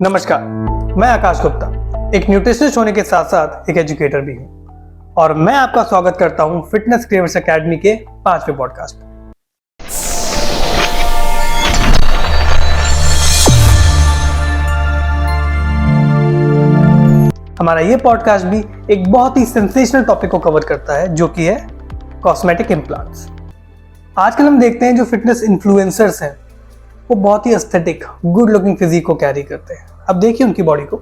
नमस्कार, मैं आकाश गुप्ता एक न्यूट्रिशनिस्ट होने के साथ साथ एक एजुकेटर भी हूँ और मैं आपका स्वागत करता हूँ फिटनेस क्रेवर्स एकेडमी के 5वें पॉडकास्ट में। हमारा ये पॉडकास्ट भी एक बहुत ही सेंसेशनल टॉपिक को कवर करता है जो कि है कॉस्मेटिक इम्प्लांट्स। आजकल हम देखते हैं जो फिटनेस इन्फ्लुएंसर्स हैं वो बहुत ही एस्थेटिक गुड लुकिंग फिजिक को कैरी करते हैं। अब देखिए उनकी बॉडी को,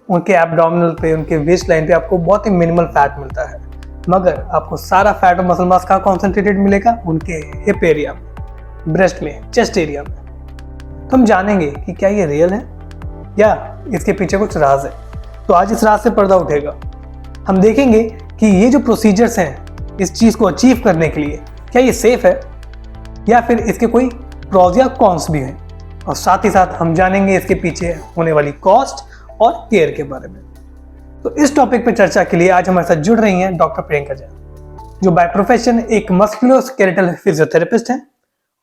उनके एब्डोमिनल पे, उनके वेस्ट लाइन पे आपको बहुत ही मिनिमल फैट मिलता है, मगर आपको सारा फैट और मसल मास कहाँ कॉन्सेंट्रेटेड मिलेगा? उनके हिप एरिया में, ब्रेस्ट में, चेस्ट एरिया में। तो हम जानेंगे कि क्या ये रियल है या इसके पीछे कुछ राज है। तो आज इस राज से पर्दा उठेगा। हम देखेंगे कि ये जो प्रोसीजर्स हैं इस चीज़ को अचीव करने के लिए क्या ये सेफ है या फिर इसके कोई प्रॉज या कॉन्स भी हैं, और साथ ही साथ हम जानेंगे इसके पीछे होने वाली कॉस्ट और केयर के बारे में। तो इस टॉपिक पर चर्चा के लिए आज हमारे साथ जुड़ रही हैं डॉक्टर प्रियंका जैन, जो बाय प्रोफेशन एक मस्कुलोस्केलेटल फिजियोथेरेपिस्ट हैं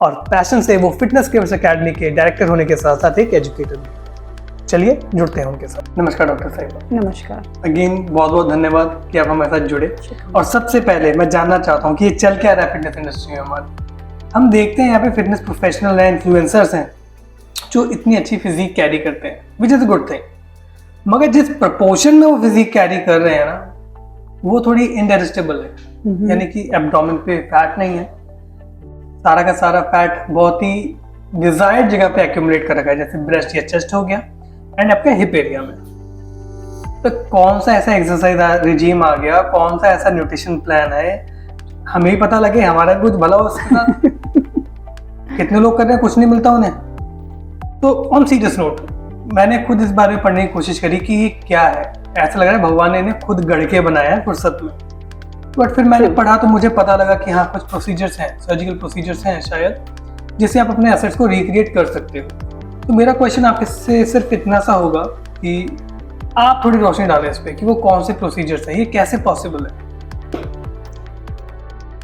और पैशन से वो फिटनेस क्रेवर्स एकेडमी के डायरेक्टर होने के साथ साथ एक एजुकेटर भी। चलिए जुड़ते हैं उनके साथ। नमस्कार डॉक्टर साहिबा। नमस्कार। अगेन बहुत बहुत धन्यवाद कि आप हमारे साथ जुड़े। और सबसे पहले मैं जानना चाहता हूँ कि ये चल क्या रहा है फिटनेस इंडस्ट्री में हमारी। हम देखते हैं यहाँ पे फिटनेस प्रोफेशनल हैं, इन्फ्लुएंसर्स हैं जो इतनी अच्छी फिजिक कैरी करते हैं, विच इज गुड थिंग, मगर जिस प्रपोर्शन में वो फिजिक कैरी कर रहे हैं ना वो थोड़ी इनडाइजेस्टेबल है। यानी कि एब्डोमेन पे फैट नहीं है, सारा का सारा फैट बहुत ही डिजायर्ड जगह पे एक्यूमुलेट कर रखा है, जैसे ब्रेस्ट या चेस्ट हो गया एंड आपके हिप एरिया में। तो कौन सा ऐसा एक्सरसाइज रिजीम आ गया, कौन सा ऐसा न्यूट्रिशन प्लान है, हमें ही पता लगे, हमारा कुछ भला हो उसके साथ। कितने लोग कर रहे हैं, कुछ नहीं मिलता उन्हें। तो ऑन सीरियस नोट, मैंने खुद इस बारे में पढ़ने की कोशिश करी कि ये क्या है। ऐसा लग रहा है भगवान ने इन्हें खुद गढ़ के बनाया है फुर्सत में। बट फिर मैंने पढ़ा तो मुझे पता लगा कि हाँ कुछ प्रोसीजर्स हैं, सर्जिकल प्रोसीजर्स हैं शायद, जिससे आप अपने एसेट्स को रिक्रिएट कर सकते हो। तो मेरा क्वेश्चन आपसे सिर्फ इतना सा होगा कि आप थोड़ी रोशनी डालें इस पर कि वो कौन से प्रोसीजर्स हैं, ये कैसे पॉसिबल है।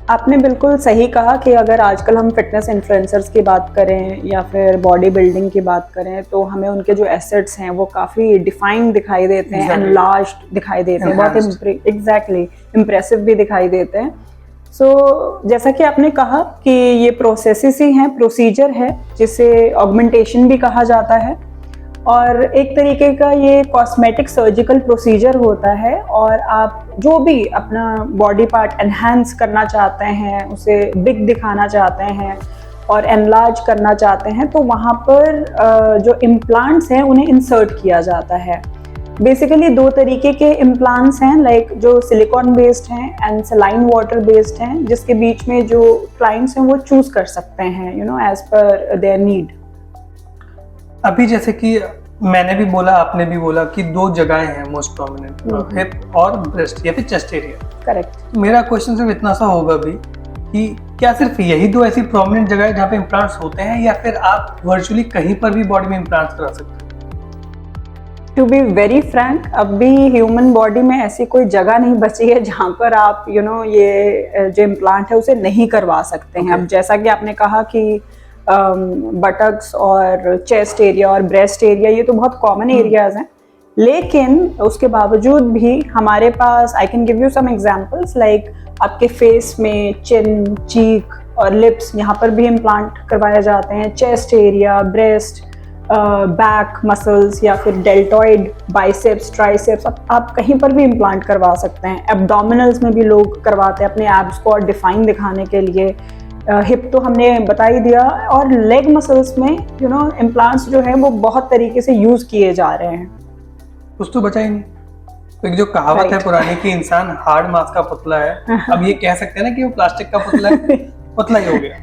आपने बिल्कुल सही कहा कि अगर आजकल हम फिटनेस इन्फ्लुएंसर्स की बात करें या फिर बॉडी बिल्डिंग की बात करें तो हमें उनके जो एसेट्स हैं वो काफ़ी डिफाइंड दिखाई देते हैं, एनलार्ज्ड दिखाई देते हैं, बहुत एग्जैक्टली इम्प्रेसिव भी दिखाई देते हैं। सो जैसा कि आपने कहा कि ये प्रोसेसेस ही हैं, प्रोसीजर है जिसे ऑगमेंटेशन भी कहा जाता है, और एक तरीके का ये कॉस्मेटिक सर्जिकल प्रोसीजर होता है। और आप जो भी अपना बॉडी पार्ट एनहांस करना चाहते हैं, उसे बिग दिखाना चाहते हैं और एनलार्ज करना चाहते हैं, तो वहाँ पर जो इम्प्लांट्स हैं उन्हें इंसर्ट किया जाता है। बेसिकली दो तरीके के इम्प्लांट्स हैं, लाइक जो सिलिकॉन बेस्ड हैं एंड सलाइन वाटर बेस्ड हैं, जिसके बीच में जो क्लाइंट्स हैं वो चूज कर सकते हैं एज पर देयर नीड। अभी जैसे कि मैंने भी बोला, आपने भी बोला कि दो जगहें हैं मोस्ट प्रोमिनेंट, हिप और ब्रेस्ट या फिर चेस्ट एरिया। करेक्ट। मेरा क्वेश्चन सिर्फ इतना सा होगा भी कि क्या सिर्फ यही दो ऐसी प्रोमिनेंट जगह है जहाँ पे इम्प्लांट्स होते हैं, या फिर आप वर्चुअली कहीं पर भी बॉडी में इम्प्लांट्स करा सकते हैं? टू बी वेरी फ्रैंक, अब भी ह्यूमन बॉडी में ऐसी कोई जगह नहीं बची है जहाँ पर आप ये जो इम्प्लांट है उसे नहीं करवा सकते हैं। अब जैसा कि आपने कहा कि बटक्स और चेस्ट एरिया और ब्रेस्ट एरिया ये तो बहुत कॉमन एरियाज हैं, लेकिन उसके बावजूद भी हमारे पास, I can give you some examples, like आपके फेस में चिन, चीक और लिप्स, यहाँ पर भी इम्प्लांट करवाए जाते हैं। Chest area, breast, back muscles या फिर डेल्टॉइड, बाइसेप्स, ट्राइसेप्स, आप कहीं पर भी इम्प्लांट करवा सकते हैं। एब्डोमिनल्स में भी लोग करवाते हैं अपने एब्स को और डिफाइन दिखाने के लिए। हिप तो हमने बता ही दिया, और लेग मसल्स में इम्प्लांट्स जो है वो बहुत तरीके से यूज किए जा रहे हैं। कुछ तो बचा ही नहीं। तो एक जो कहावत है पुरानी कि इंसान हार्ड मांस का पुतला है, अब ये कह सकते हैं ना कि वो प्लास्टिक का पुतला है, पुतला ही हो गया।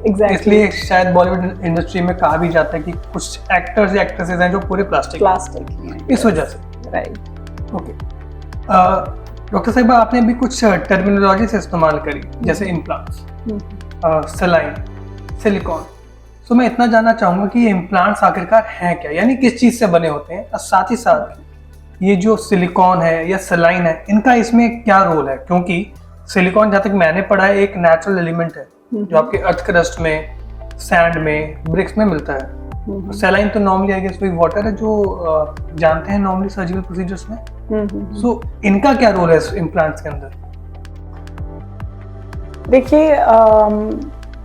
Exactly. इसलिए शायद बॉलीवुड इंडस्ट्री में कहा भी जाता है कि कुछ एक्टर्स या एक्ट्रेसेस हैं जो पूरे प्लास्टिक इस वजह से। राइट। ओके डॉक्टर साहिबा, आपने भी कुछ टर्मिनोलॉजी से इस्तेमाल करी, जैसे इम्प्लांट्स, सलाइन, सिलिकॉन। तो मैं इतना जानना चाहूँगा कि ये इम्प्लांट्स आखिरकार हैं क्या, यानी किस चीज़ से बने होते हैं, और साथ ही साथ ये जो सिलिकॉन है या सलाइन है इनका इसमें क्या रोल है? क्योंकि सिलिकॉन जहाँ तक मैंने पढ़ा है एक नेचुरल एलिमेंट है जो आपके अर्थ क्रस्ट में, सैंड में, ब्रिक्स में मिलता है। सेलाइन तो नॉर्मली आई गेस वही वाटर है जो जानते हैं नॉर्मली सर्जिकल प्रोसीजर्स में। सो इनका क्या रोल है इम्प्लांट्स के अंदर? देखिए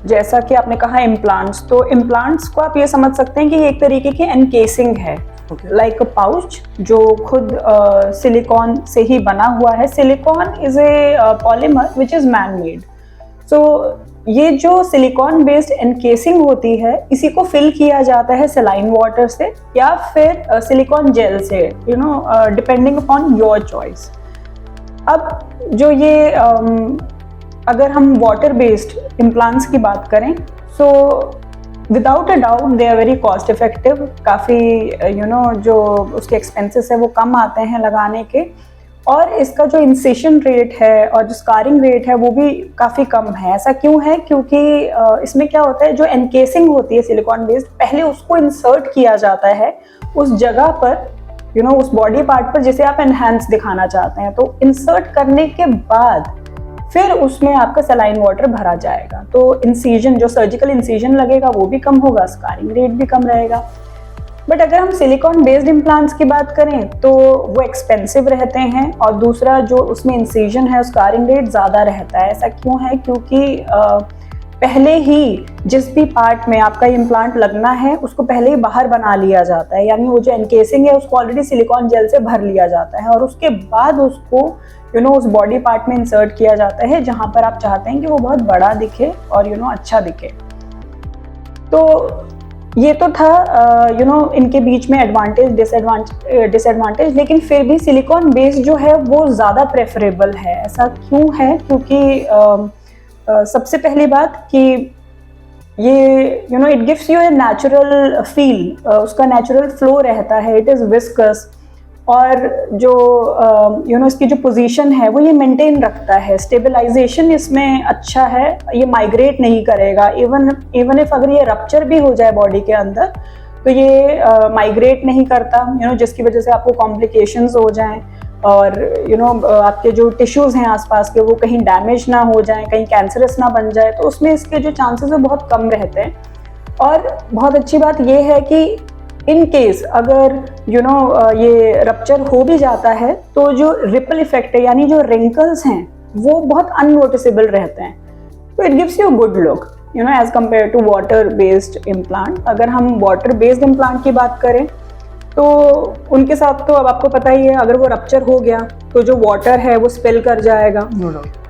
जैसा कि आपने कहा इम्प्लांट्स, तो इम्प्लांट्स को आप ये समझ सकते हैं कि ये एक तरीके की एनकेसिंग है, लाइक अ पाउच जो खुद सिलिकॉन से ही बना हुआ है। Silicone is a polymer which is man made. So ये जो सिलिकॉन बेस्ड एनकेसिंग होती है, इसी को फिल किया जाता है सेलाइन वाटर से या फिर सिलिकॉन जेल से, you know, depending upon your choice. अब जो ये अगर हम वाटर बेस्ड इम्प्लांट्स की बात करें, so without a doubt they are very cost effective. काफ़ी यू नो जो उसके एक्सपेंसेस है वो कम आते हैं लगाने के, और इसका जो इंसेशन रेट है और जो स्कारिंग रेट है वो भी काफ़ी कम है। ऐसा क्यों है? क्योंकि इसमें क्या होता है, जो एनकेसिंग होती है सिलिकॉन बेस्ड, पहले उसको इंसर्ट किया जाता है उस जगह पर, यू नो, उस बॉडी पार्ट पर जिसे आप एनहांस दिखाना चाहते हैं। तो इंसर्ट करने के बाद फिर उसमें आपका सेलाइन वाटर भरा जाएगा। तो इंसीजन, जो सर्जिकल इंसीजन लगेगा वो भी कम होगा, स्कारिंग रेट भी कम रहेगा। बट अगर हम सिलिकॉन बेस्ड इम्प्लांट्स की बात करें तो वो एक्सपेंसिव रहते हैं, और दूसरा जो उसमें इंसीजन है स्कारिंग रेट ज़्यादा रहता है। ऐसा क्यों है? क्योंकि पहले ही जिस भी पार्ट में आपका इम्प्लांट लगना है उसको पहले ही बाहर बना लिया जाता है, यानी वो जो एनकेसिंग है उसको ऑलरेडी सिलिकॉन जेल से भर लिया जाता है, और उसके बाद उसको यू नो उस बॉडी पार्ट में इंसर्ट किया जाता है जहाँ पर आप चाहते हैं कि वो बहुत बड़ा दिखे और यू नो अच्छा दिखे। तो ये तो था यू नो इनके बीच में एडवांटेज डिसएडवांटेज, लेकिन फिर भी सिलिकॉन बेस्ड जो है वो ज़्यादा प्रेफरेबल है। ऐसा क्यों है? क्योंकि सबसे पहली बात कि ये you know it gives U a natural feel, उसका नेचुरल फ्लो रहता है, इट इज़ विस्कस, और जो यू नो इसकी जो पोजीशन है वो ये मेंटेन रखता है। स्टेबलाइजेशन इसमें अच्छा है, ये माइग्रेट नहीं करेगा। इवन इफ अगर ये रप्चर भी हो जाए बॉडी के अंदर तो ये माइग्रेट नहीं करता, यू नो, जिसकी वजह से आपको कॉम्प्लिकेशंस हो जाएं, और यू नो आपके जो टिश्यूज़ हैं आसपास के वो कहीं डैमेज ना हो जाएं, कहीं कैंसरस ना बन जाए, तो उसमें इसके जो चांसेस है बहुत कम रहते हैं। और बहुत अच्छी बात ये है कि इन केस अगर यू नो ये रप्चर हो भी जाता है तो जो रिपल इफेक्ट है, यानी जो रिंकल्स हैं, वो बहुत अननोटिसेबल रहते हैं। तो it gives you good look, you know, as compare to water based implant. अगर हम वाटर बेस्ड इम्प्लांट की बात करें तो उनके साथ तो अब आपको पता ही है, अगर वो रप्चर हो गया तो जो वाटर है वो स्पिल कर जाएगा,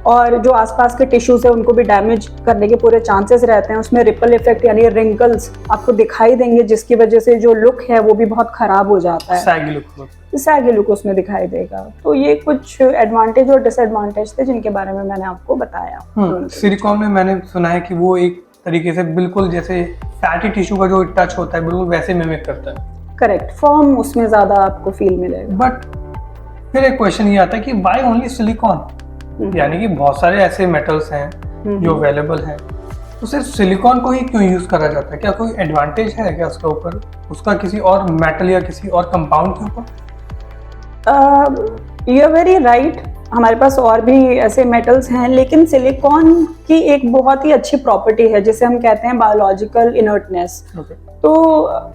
और जो आसपास के टिश्यूज है उनको भी डैमेज करने के पूरे चांसेस रहते हैं। उसमें रिपल इफेक्ट यानी रिंकल्स आपको दिखाई देंगे, जिसकी वजह से जो लुक है वो भी बहुत खराब हो जाता है, सैगी लुक उसमें दिखाई देगा। तो ये कुछ एडवांटेज और डिसएडवांटेज थे जिनके बारे में मैंने आपको बताया। सिलिकॉन में मैंने सुना है कि वो एक तरीके से बिल्कुल जैसे फैटी टिश्यू का जो टच होता है बिल्कुल वैसे मिमिक करता है। करेक्ट, फॉर्म उसमें ज्यादा आपको फील मिलेगा। बट फिर एक क्वेश्चन ये आता है कि व्हाई ओनली सिलिकॉन? यानी कि बहुत सारे ऐसे मेटल्स हैं जो अवेलेबल हैं, तो सिर्फ सिलिकॉन को ही क्यों यूज करा जाता है? क्या कोई एडवांटेज है क्या उसके ऊपर, उसका किसी और मेटल या किसी और कंपाउंड के ऊपर? यू आर वेरी राइट, हमारे पास और भी ऐसे मेटल्स हैं, लेकिन सिलिकॉन की एक बहुत ही अच्छी प्रॉपर्टी है जिसे हम कहते हैं बायोलॉजिकल इनर्टनेस। तो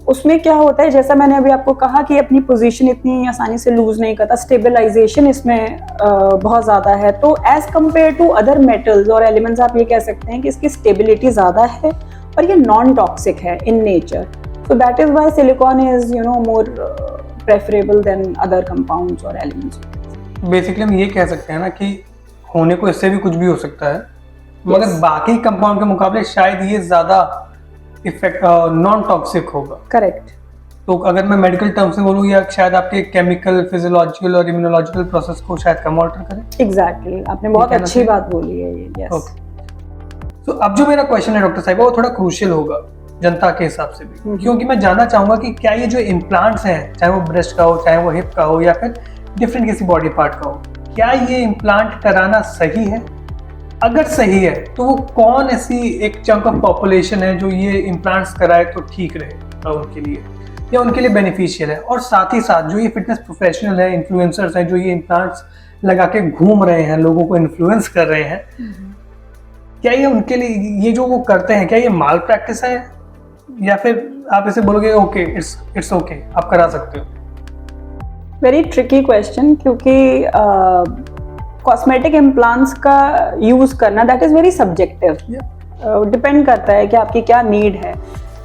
उसमें क्या होता है, जैसा मैंने अभी आपको कहा कि अपनी पोजीशन इतनी आसानी से लूज नहीं करता, स्टेबलाइजेशन इसमें बहुत ज़्यादा है। तो as compare to other metals और एलिमेंट्स आप ये कह सकते हैं कि इसकी स्टेबिलिटी ज़्यादा है और ये नॉन टॉक्सिक है in nature. So that is why silicone is you know more preferable than other compounds और एलिमेंट्स। बेसिकली हम ये कह सकते हैं ना कि होने को इससे भी कुछ भी हो सकता है, मगर बाकी कंपाउंड के मुकाबले शायद ये ज़्यादा इफेक्ट नॉन टॉक्सिक होगा। करेक्ट। तो अगर मैं मेडिकल टर्म्स में बोलूँ, या शायद आपके केमिकल, फिजियोलॉजिकल और इम्यूनोलॉजिकल प्रोसेस को शायद कम ऑल्टर करें। एग्जैक्टली, आपने बहुत अच्छी बात बोली है ये। यस। तो अब जो मेरा क्वेश्चन है डॉक्टर साहिबा, वो थोड़ा क्रूशियल होगा जनता के हिसाब से भी, क्योंकि मैं जानना चाहूंगा कि क्या ये जो इम्प्लांट्स हैं, चाहे वो ब्रेस्ट का हो, चाहे वो हिप का हो, या फिर डिफरेंट किसी बॉडी पार्ट का हो, क्या ये इम्प्लांट कराना सही है? अगर सही है तो वो कौन ऐसी एक चंक ऑफ पॉपुलेशन है जो ये इम्प्लांट्स कराए तो ठीक रहे उनके लिए, या उनके लिए बेनिफिशियल है? और साथ ही साथ जो ये फिटनेस प्रोफेशनल है, इन्फ्लुएंसर्स हैं, जो ये इम्प्लांट्स लगा के घूम रहे हैं, लोगों को इन्फ्लुएंस कर रहे हैं, क्या ये उनके लिए, ये जो वो करते हैं, क्या ये माल प्रैक्टिस है या फिर आप इसे बोलोगे ओके इट्स ओके, आप करा सकते हो? वेरी ट्रिकी क्वेश्चन, क्योंकि कॉस्मेटिक इम्प्लांट्स का यूज करना that is very subjective, depend करता है कि आपकी क्या नीड है।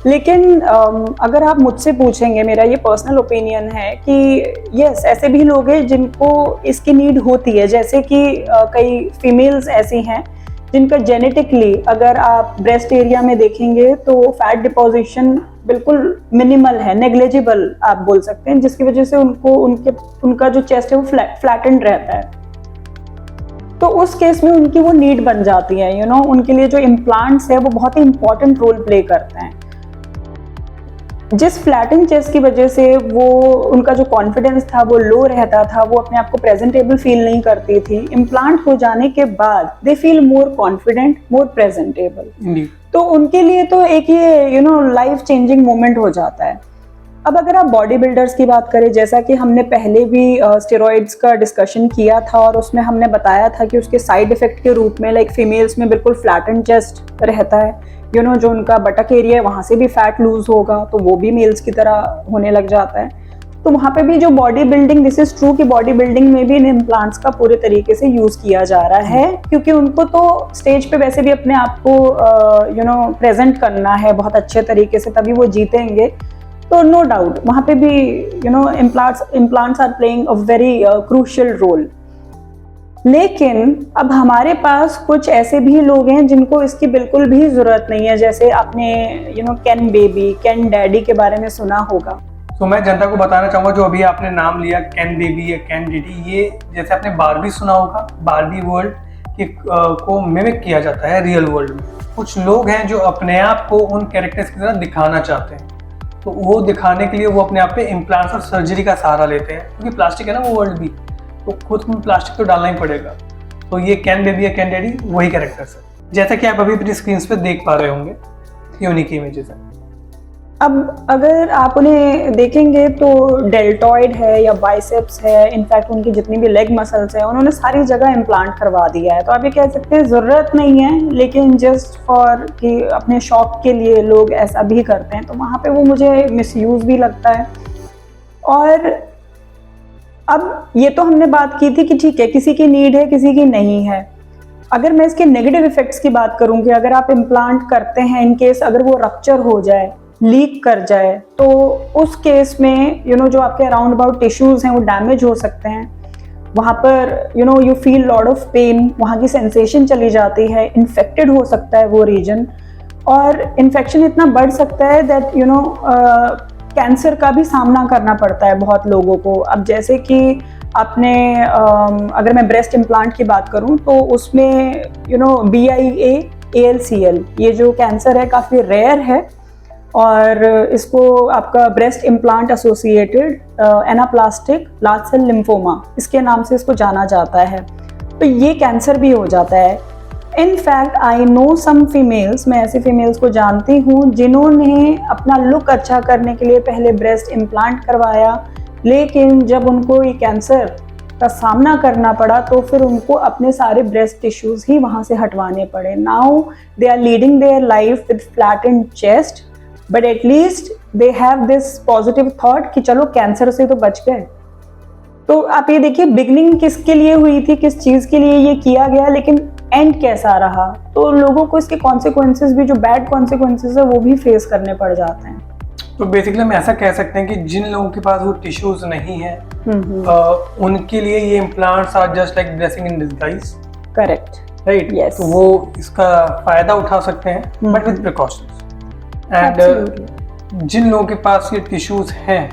लेकिन अगर आप मुझसे पूछेंगे, मेरा ये पर्सनल ओपिनियन है कि यस, ऐसे भी लोग हैं जिनको इसकी नीड होती है। जैसे कि कई फीमेल्स ऐसी हैं जिनका जेनेटिकली, अगर आप ब्रेस्ट एरिया में देखेंगे तो फैट डिपोजिशन बिल्कुल मिनिमल है, नेग्लिजिबल आप बोल सकते हैं, जिसकी वजह से उनका जो चेस्ट है वो फ्लैटेंड रहता है। तो उस केस में उनकी वो नीड बन जाती है, यू नो, उनके लिए जो इम्प्लांट्स है वो बहुत ही इंपॉर्टेंट रोल प्ले करते हैं। जिस फ्लैटन चेस्ट की वजह से वो उनका जो कॉन्फिडेंस था वो लो रहता था, वो अपने आप को प्रेजेंटेबल फील नहीं करती थी, इम्प्लांट हो जाने के बाद they feel more confident, more presentable. तो उनके लिए तो एक ये you know life changing moment हो जाता है। अब अगर आप बॉडी बिल्डर्स की बात करें, जैसा कि हमने पहले भी स्टेरॉइड्स का डिस्कशन किया था और उसमें हमने बताया था कि उसके साइड इफेक्ट के रूप में लाइक फीमेल्स में बिल्कुल फ्लैटन चेस्ट रहता है, यू नो, जो उनका बटक एरिया है वहाँ से भी फैट लूज होगा, तो वो भी मेल्स की तरह होने लग जाता है। तो वहाँ पे भी जो body building, this is true कि बॉडी बिल्डिंग में भी इन इम्प्लांट्स का पूरे तरीके से यूज किया जा रहा है, क्योंकि उनको तो स्टेज पे वैसे भी अपने आप को यू नो प्रेजेंट करना है बहुत अच्छे तरीके से, तभी वो जीतेंगे। तो नो डाउट वहाँ पे भी you know implants are playing a very crucial role. लेकिन अब हमारे पास कुछ ऐसे भी लोग हैं जिनको इसकी बिल्कुल भी जरूरत नहीं है। जैसे आपने you know can baby, can daddy के बारे में सुना होगा। तो मैं जनता को बताना चाहूंगा, जो अभी आपने नाम लिया कैन बेबी या कैन डैडी, ये जैसे आपने बारबी सुना होगा, बारबी वर्ल्ड को मिमिक किया जाता है रियल वर्ल्ड में। कुछ लोग हैं जो अपने आप को उन कैरेक्टर्स की तरह दिखाना चाहते हैं, तो वो दिखाने के लिए वो अपने आप पे इम्प्लांट्स और सर्जरी का सहारा लेते हैं, क्योंकि प्लास्टिक है ना वो वर्ल्ड भी, तो खुद में प्लास्टिक तो डालना ही पड़ेगा। तो ये कैन बेबी या कैन डैडी वही कैरेक्टर्स है, जैसा कि आप अभी अपनी स्क्रीन पे देख पा रहे होंगे, ये उन्हीं की इमेजेस है। अब अगर आप उन्हें देखेंगे तो डेल्टॉइड है या बाइसेप्स है, इनफैक्ट उनकी जितनी भी लेग मसल्स है उन्होंने सारी जगह इम्प्लांट करवा दिया है। तो आप ये कह सकते हैं ज़रूरत नहीं है, लेकिन जस्ट फॉर कि अपने शौक के लिए लोग ऐसा भी करते हैं, तो वहाँ पे वो मुझे मिसयूज़ भी लगता है। और अब ये तो हमने बात की थी कि ठीक है, किसी की नीड है, किसी की नहीं है। अगर मैं इसके नेगेटिव इफेक्ट्स की बात करूँ कि अगर आप इम्प्लांट करते हैं, इन केस अगर वो रप्चर हो जाए, लीक कर जाए, तो उस केस में यू नो जो आपके अराउंड अबाउट टिश्यूज हैं वो डैमेज हो सकते हैं। वहाँ पर you know you feel lot of pain, वहाँ की सेंसेशन चली जाती है, इन्फेक्टेड हो सकता है वो रीजन, और इन्फेक्शन इतना बढ़ सकता है दैट यू नो कैंसर का भी सामना करना पड़ता है बहुत लोगों को। अब जैसे कि आपने अगर मैं ब्रेस्ट इम्प्लांट की बात करूं तो उसमें यू नो BIA ALCL ये जो कैंसर है काफ़ी रेयर है, और इसको आपका breast implant associated anaplastic large cell lymphoma इसके नाम से इसको जाना जाता है। तो ये कैंसर भी हो जाता है। In fact I know some females, मैं ऐसी फीमेल्स को जानती हूँ जिन्होंने अपना लुक अच्छा करने के लिए पहले ब्रेस्ट इम्प्लांट करवाया, लेकिन जब उनको ये कैंसर का सामना करना पड़ा तो फिर उनको अपने सारे ब्रेस्ट टिश्यूज ही वहाँ से हटवाने पड़े। Now they are leading their life with flattened chest, but at least they have this positive thought कि चलो कैंसर से तो बच गए। तो आप ये देखिए बिगनिंग किसके लिए हुई थी, किस चीज़ के लिए ये किया गया, लेकिन एंड कैसा रहा। तो लोगों को इसके कॉन्सिक्वेंसेस भी, जो बैड कॉन्सिक्वेंसेस है, वो भी फेस करने पड़ जाते हैं। तो बेसिकली हम ऐसा कह सकते हैं कि जिन लोगों के पास वो टिश्यूज नहीं है उनके लिए ये implants are just like blessing in disguise. Correct, right, yes. तो वो इसका फायदा उठा सकते हैं, बट विद प्रिकॉशंस। एंड जिन लोगों के पास ये टिश्यूज हैं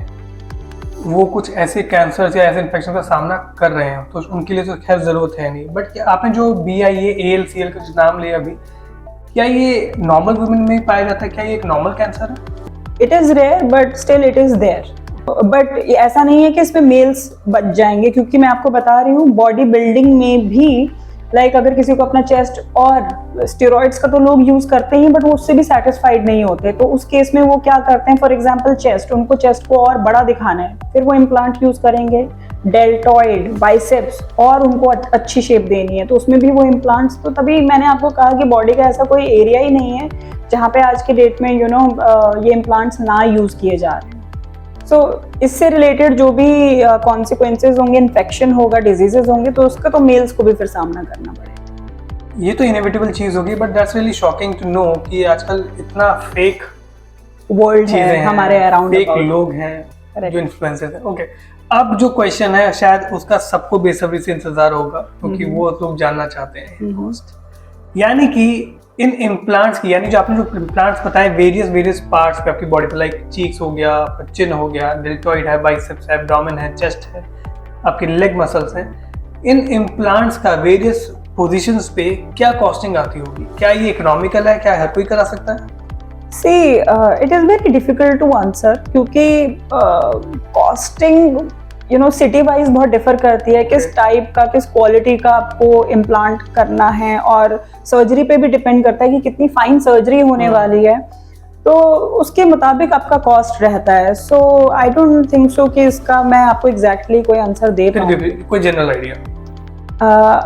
वो कुछ ऐसे कैंसर या ऐसे इन्फेक्शन का सामना कर रहे हैं, तो उनके लिए तो खैर ज़रूरत है नहीं। बट आपने जो BIA ALCL का जो नाम लिया अभी, क्या ये नॉर्मल वुमेन में ही पाया जाता है? क्या ये एक नॉर्मल कैंसर है? It is rare but still it is there. But ऐसा नहीं है कि इसमें मेल्स बच जाएंगे, क्योंकि मैं आपको बता रही हूँ बॉडी बिल्डिंग में भी लाइक अगर किसी को अपना चेस्ट, और स्टेरॉइड्स का तो लोग यूज करते हैं बट वो उससे भी सेटिस्फाइड नहीं होते, तो उस केस में वो क्या करते हैं, फॉर एग्जांपल चेस्ट, उनको चेस्ट को और बड़ा दिखाना है, फिर वो इम्प्लांट यूज करेंगे, डेल्टॉइड, बाइसेप्स और उनको अच्छी शेप देनी है तो उसमें भी वो इम्प्लांट्स, तो तभी मैंने आपको कहा कि बॉडी का ऐसा कोई एरिया ही नहीं है जहाँ पे आज के डेट में ये इम्प्लांट्स ना यूज़ किए जा रहे हैं। सो इससे रिलेटेड जो भी कॉन्सिक्वेंसेज होंगे, इन्फेक्शन होगा, डिजीजेज होंगे, तो उसका तो मेल्स को भी फिर सामना करना पड़ेगा। ये तो इनएविटेबल चीज़ होगी, but that's really shocking to know कि आजकल इतना फेक वर्ल्ड है हमारे अराउंड, फेक लोग हैं जो इन्फ्लुएंसर्स हैं। ओके, अब जो क्वेश्चन है शायद उसका सबको बेसब्री से इंतजार होगा क्योंकि वो लोग जानना चाहते हैं यानी कि इन इम्प्लांट्स की, यानी जो आपने जो इम्प्लांट्स बताए वेरियस पार्ट्स पे आपकी बॉडी पे, लाइक चीक्स हो गया, चिन हो गया, डेल्टॉइड है, बाइसेप्स है, एब्डोमेन है, चेस्ट है, आपके लेग मसल्स हैं, इन इम्प्लांट्स का वेरियस पोजीशंस पे क्या कॉस्टिंग आती होगी? क्या ये इकोनॉमिकल है? क्या हर कोई करा सकता है? See, it is very difficult to answer क्योंकि कॉस्टिंग सिटी वाइज बहुत डिफर करती है, किस टाइप का, किस क्वालिटी का आपको इम्प्लांट करना है, और सर्जरी पे भी डिपेंड करता है कि कितनी फाइन सर्जरी होने वाली है, तो उसके मुताबिक आपका कॉस्ट रहता है। सो आई डोंट थिंक सो कि इसका मैं आपको एग्जैक्टली कोई आंसर दे पाऊँ। कोई जनरल आइडिया?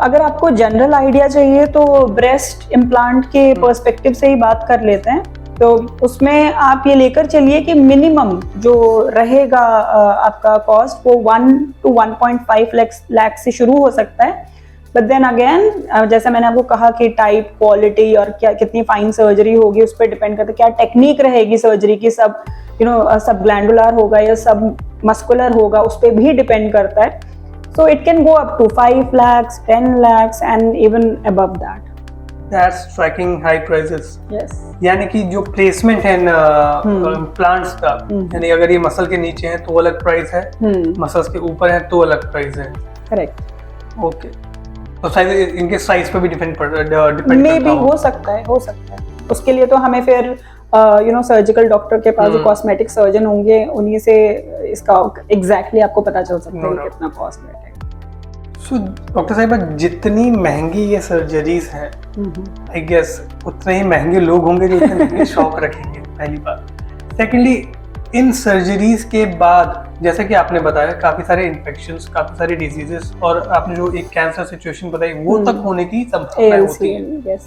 अगर आपको जनरल आइडिया चाहिए तो ब्रेस्ट इम्प्लांट के पर्सपेक्टिव से ही बात कर लेते हैं। तो उसमें आप ये लेकर चलिए कि मिनिमम जो रहेगा आपका कॉस्ट वो 1 to 1.5 लाख से शुरू हो सकता है। बट देन अगेन जैसे मैंने आपको कहा कि टाइप, क्वालिटी और क्या कितनी फाइन सर्जरी होगी उस पर डिपेंड करता है, क्या टेक्निक रहेगी सर्जरी की, सब सब ग्लैंडुलर होगा या सब मस्कुलर होगा, उस पर भी डिपेंड करता है। So it can go up to 5 lakhs, 10 lakhs and even above that. That's striking high prices. Yes. यानी कि जो प्लेसमेंट है प्लांट्स का, यानी अगर ये मसल के नीचे है तो अलग प्राइस है, मसल्स के ऊपर है तो अलग प्राइस है। करेक्ट। ओके, तो साइज, इनके साइज पे भी डिपेंड मे भी हो सकता है उसके लिए तो हमें फिर सर्जिकल डॉक्टर के पास जो कॉस्मेटिक सर्जन होंगे उन्हीं से इसका एग्जैक्टली आपको पता चल सकता है कितना कॉस्ट बैठेगा। सो डॉक्टर साहिबा, जितनी महंगी ये सर्जरीज हैं, आई गेस उतने ही महंगे लोग होंगे जो इतने महंगे शौक रखेंगे, पहली बात। सेकेंडली, इन सर्जरीज के बाद जैसे कि आपने बताया काफी सारे इन्फेक्शंस, काफी सारे डिजीजेस, और आपने जो एक कैंसर सिचुएशन बताई वो तक होने की संभावना होती है।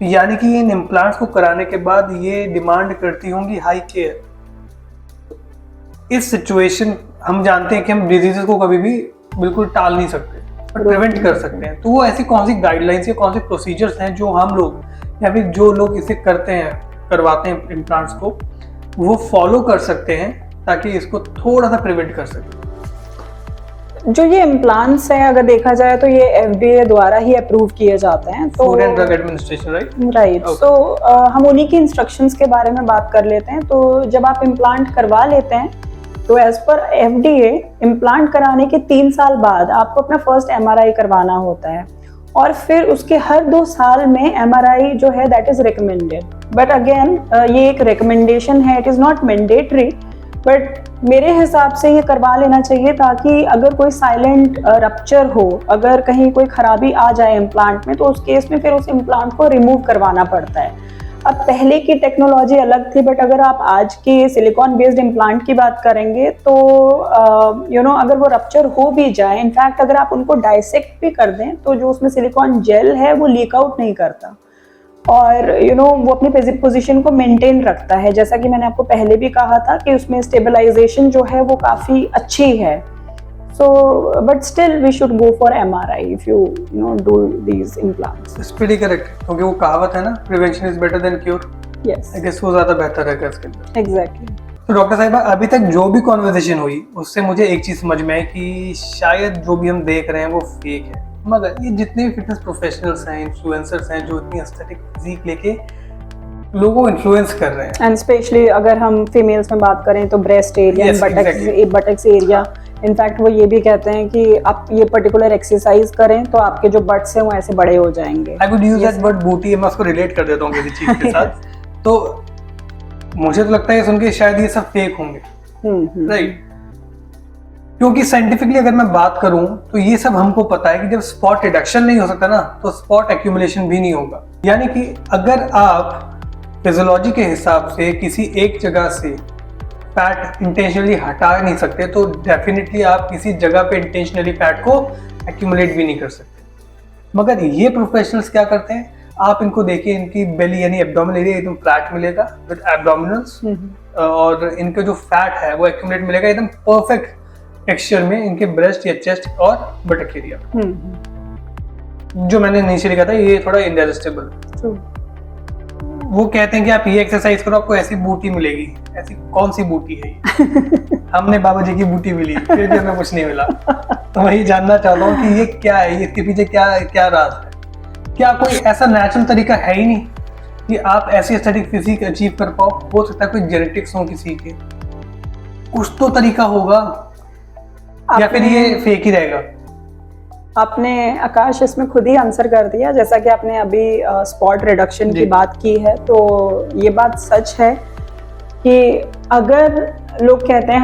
यानी कि इन इम्प्लांट्स को कराने के बाद ये डिमांड करती होंगी हाई केयर। इस सिचुएशन हम जानते हैं कि हम डिजीजेस को कभी भी बिल्कुल टाल नहीं सकते, पर प्रिवेंट कर सकते हैं। तो वो ऐसी कौन सी गाइडलाइंस या कौन से प्रोसीजर्स हैं जो हम लोग या फिर जो लोग इसे करते हैं, करवाते हैं इम्प्लांट्स को, वो फॉलो कर सकते हैं ताकि इसको थोड़ा सा प्रिवेंट कर सकें? जो ये इम्प्लांट्स हैं अगर देखा जाए तो ये FDA द्वारा ही अप्रूव किए जाते हैं। तो food and drug administration, right. So हम उन्हीं की इंस्ट्रक्शंस के बारे में बात कर लेते हैं। तो जब आप इम्प्लांट करवा लेते हैं तो एज पर FDA इम्प्लांट कराने के 3 साल बाद आपको अपना फर्स्ट MRI करवाना होता है, और फिर उसके हर 2 साल में MRI जो है that is recommended. But again ये एक रिकमेंडेशन है, it is not mandatory, but मेरे हिसाब से ये करवा लेना चाहिए ताकि अगर कोई साइलेंट रप्चर हो, अगर कहीं कोई खराबी आ जाए इम्प्लांट में, तो उस केस में फिर उस इम्प्लांट को रिमूव करवाना पड़ता है। अब पहले की टेक्नोलॉजी अलग थी, बट अगर आप आज के सिलिकॉन बेस्ड इम्प्लांट की बात करेंगे तो अगर वो रप्चर हो भी जाए, इनफैक्ट अगर आप उनको डाइसेक्ट भी कर दें तो जो उसमें सिलिकॉन जेल है वो लीक आउट नहीं करता, और वो अपनी पोजीशन को मेंटेन रखता है। जैसा कि मैंने आपको पहले भी कहा था कि उसमें स्टेबलाइजेशन जो है वो काफ़ी अच्छी है। So, but still we should go for MRI if you do these implants. It's pretty correct, क्योंकि वो कहावत है ना, prevention is better than cure. Yes. I guess वो ज़्यादा बेहतर है इसके अंदर। Exactly. तो डॉक्टर साहिबा, अभी तक जो भी कॉन्वर्सेशन हुई उससे मुझे एक चीज़ समझ में आई कि शायद जो भी हम देख रहे हैं वो फेक है, मगर ये जितने भी फिटनेस प्रोफेशनल्स हैं, इन्फ्लुएंसर्स हैं, जो इतनी एस्थेटिक फिजिक लेके लोगों को इन्फ्लुएंस कर रहे हैं, एंड स्पेशली अगर हम फीमेल्स में बात करें तो breast area, buttocks area, in fact वो ये भी कहते हैं कि आप ये पर्टिकुलर एक्सरसाइज करें तो आपके जो बट्स हैं वो ऐसे बड़े हो जाएंगे। I would use that word बूटी, मैं उसको रिलेट कर देता हूँ किसी चीज के साथ। तो मुझे तो लगता है सुन के शायद ये सब फेक होंगे, राइट? क्योंकि साइंटिफिकली अगर मैं बात करूं तो ये सब हमको पता है कि जब स्पॉट रिडक्शन नहीं हो सकता ना, तो स्पॉट एक्यूमुलेशन भी नहीं होगा। यानी कि अगर आप फिजियोलॉजी के हिसाब से किसी एक जगह से फैट इंटेंशनली हटा नहीं सकते, तो डेफिनेटली आप किसी जगह पे इंटेंशनली फैट को एक्यूमुलेट भी नहीं कर सकते। मगर ये प्रोफेशनल्स क्या करते हैं, आप इनको देखिए, इनकी बेली यानी एब्डोमिनल एरिया एकदम फ्लैट मिलेगा विद एब्डोमिनल्स, और इनका जो फैट है वो एक्यूमुलेट मिलेगा एकदम परफेक्ट टेक्सचर में इनके ब्रेस्ट या चेस्ट और बटक एरिया। जो मैंने इनिशियली कहा था, ये थोड़ा इनडाइजेस्टेबल। वो कहते हैं कि आप ये एक्सरसाइज करो आपको ऐसी बूटी मिलेगी। ऐसी कौन सी बूटी है ये? हमने बाबा जी की बूटी मिली, फिर भी हमें कुछ नहीं मिला। तो वही जानना चाहता हूँ कि ये क्या है, इसके पीछे क्या राज है? क्या कोई ऐसा नेचुरल तरीका है ही नहीं कि आप ऐसी एस्थेटिक फिजिक अचीव कर पाओ? हो सकता है कोई जेनेटिक्स हो किसी के, कुछ तो तरीका होगा, या फिर ये फेक ही रहेगा? आपने आकाश इसमें खुद ही आंसर कर दिया। जैसा कि आपने अभी स्पॉट रिडक्शन की बात की है, तो ये बात सच है कि अगर लोग कहते हैं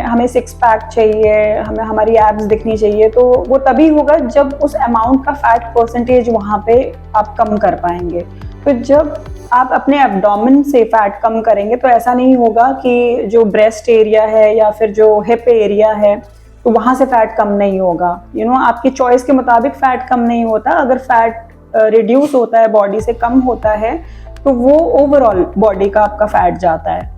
हमें सिक्स पैक चाहिए, हमें हमारी एब्स दिखनी चाहिए, तो वो तभी होगा जब उस अमाउंट का फैट परसेंटेज वहाँ पे आप कम कर पाएंगे। तो जब आप अपने एब्डोमेन से फैट कम करेंगे तो ऐसा नहीं होगा कि जो ब्रेस्ट एरिया है या फिर जो हिप एरिया है तो वहाँ से फैट कम नहीं होगा। आपकी चॉइस के मुताबिक फैट कम नहीं होता। अगर फैट रिड्यूस होता है, बॉडी से कम होता है, तो वो ओवरऑल बॉडी का आपका फैट जाता है।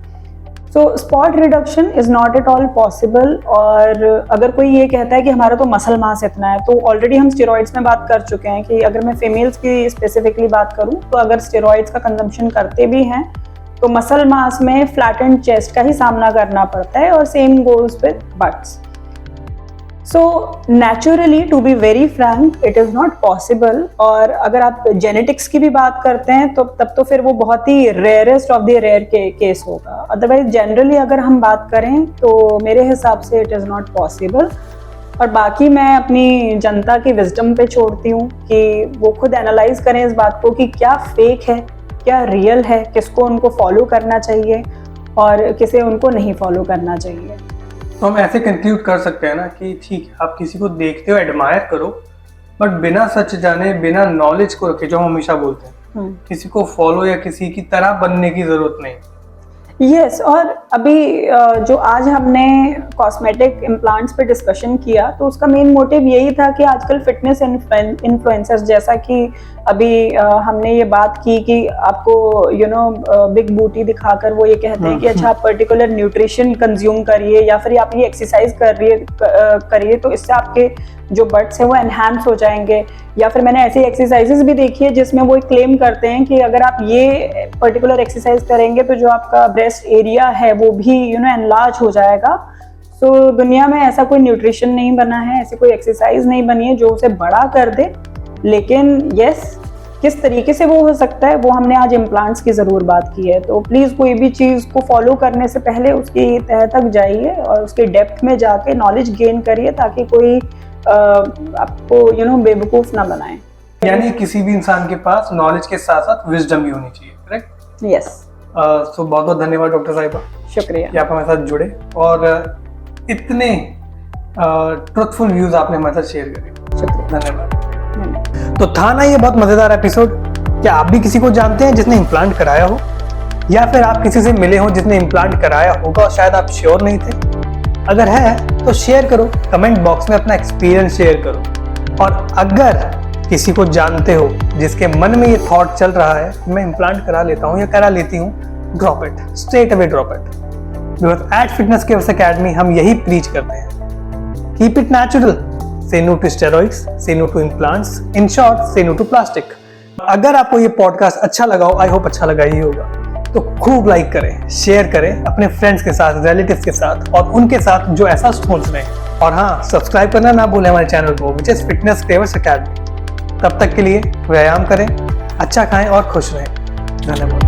So spot reduction is not at all possible. और अगर कोई ये कहता है कि हमारा तो मसल मास इतना है, तो ऑलरेडी हम स्टेरॉइड्स में बात कर चुके हैं कि अगर मैं फीमेल्स की स्पेसिफिकली बात करूं तो अगर स्टेरॉइड्स का कंजम्पशन करते भी हैं तो मसल मास में फ्लैटेंड चेस्ट का ही सामना करना पड़ता है, और same goes with butts. So naturally, to be very frank, it is not possible. और अगर आप जेनेटिक्स की भी बात करते हैं तो तब तो फिर वो बहुत ही rarest of the rare case होगा। अदरवाइज जनरली अगर हम बात करें तो मेरे हिसाब से इट इज़ नॉट पॉसिबल। और बाकी मैं अपनी जनता की विजडम पे छोड़ती हूँ कि वो खुद एनालाइज करें इस बात को कि क्या फेक है, क्या रियल है, किसको उनको फॉलो करना चाहिए और किसे उनको नहीं फॉलो करना चाहिए। तो हम ऐसे कंक्लूड कर सकते हैं ना कि ठीक है, आप किसी को देखते हो, एडमायर करो, बट बिना सच जाने, बिना नॉलेज को रखे, जो हम हमेशा बोलते हैं, किसी को फॉलो या किसी की तरह बनने की जरूरत नहीं। यस, और अभी जो आज हमने कॉस्मेटिक इम्प्लांट्स पे डिस्कशन किया तो उसका मेन मोटिव यही था कि आजकल फिटनेस इन्फ्लुएंसर्स, जैसा कि अभी हमने ये बात की कि आपको बिग बूटी दिखाकर वो ये कहते हैं कि अच्छा आप पर्टिकुलर न्यूट्रिशन कंज्यूम करिए या फिर आप ये एक्सरसाइज करिए तो इससे आपके जो बट्स हैं वो एनहांस हो जाएंगे। या फिर मैंने ऐसी एक्सरसाइजेस भी देखी है जिसमें वो क्लेम करते हैं कि अगर आप ये पर्टिकुलर एक्सरसाइज करेंगे तो जो आपका ब्रेस्ट एरिया है वो भी एनलार्ज हो जाएगा। सो दुनिया में ऐसा कोई न्यूट्रिशन नहीं बना है, ऐसी कोई एक्सरसाइज नहीं बनी है जो उसे बड़ा कर दे। लेकिन यस, किस तरीके से वो हो सकता है, वो हमने आज इम्प्लांट्स की ज़रूर बात की है। तो प्लीज़ कोई भी चीज़ को फॉलो करने से पहले उसकी तह तक जाइए और उसके डेप्थ में जाके नॉलेज गेन करिए, ताकि कोई आपको बेवकूफ़ ना बनाए। यानी किसी भी इंसान के पास नॉलेज के साथ साथ विजडम भी होनी चाहिए, करेक्ट? यस। सो बहुत बहुत धन्यवाद डॉक्टर साहिबा, शुक्रिया कि आप हमारे साथ जुड़े और इतने ट्रुथफुल व्यूज आपने हमारे साथ शेयर करे। शुक्रिया, धन्यवाद। तो था ना ये बहुत मजेदार एपिसोड। क्या आप भी किसी को जानते हैं जिसने इम्प्लांट कराया हो, या फिर आप किसी से मिले हो जिसने इम्प्लांट कराया होगा और शायद आप श्योर नहीं थे? अगर है तो शेयर करो, कमेंट बॉक्स में अपना एक्सपीरियंस शेयर करो। और अगर किसी को जानते हो जिसके मन में ये थॉट चल रहा है कि मैं इम्प्लांट करा लेता हूँ या करा लेती हूँ, drop it, straight away drop it. Because at fitness cares academy हम यही प्रीच करते हैं, keep it natural, say no to steroids, say no to implants, in short say no to plastic. अगर आपको ये पॉडकास्ट अच्छा लगा हो, आई होप अच्छा लगा ही होगा, तो खूब लाइक करें, शेयर करें अपने फ्रेंड्स के साथ, रिलेटिव्स के साथ और उनके साथ जो ऐसा सोच रहे हैं। और हाँ, सब्सक्राइब करना ना भूलें हमारे चैनल को, which is fitness cares academy. तब तक के लिए व्यायाम करें, अच्छा खाएं और खुश रहें। धन्यवाद।